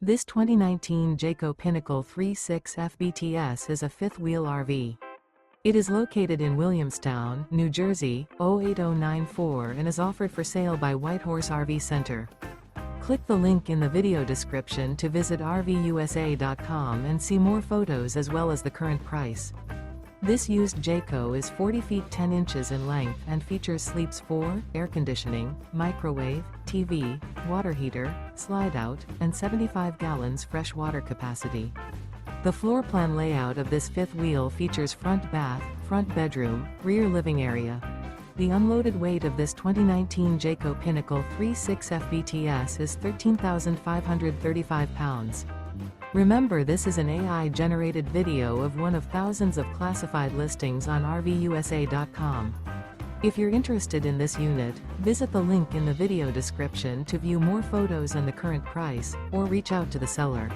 This 2019 Jayco Pinnacle 3.6 FBTS is a fifth-wheel RV. It is located in Williamstown, New Jersey, 08094 and is offered for sale by Whitehorse RV Center. Click the link in the video description to visit RVUSA.com and see more photos as well as the current price. This used Jayco is 40 feet 10 inches in length and features sleeps 4, air conditioning, microwave, TV, water heater, slide-out, and 75 gallons fresh water capacity. The floor plan layout of this fifth wheel features front bath, front bedroom, rear living area. The unloaded weight of this 2019 Jayco Pinnacle 3.6 FBTS is 13,535 pounds. Remember, this is an AI-generated video of one of thousands of classified listings on RVUSA.com. If you're interested in this unit, visit the link in the video description to view more photos and the current price, or reach out to the seller.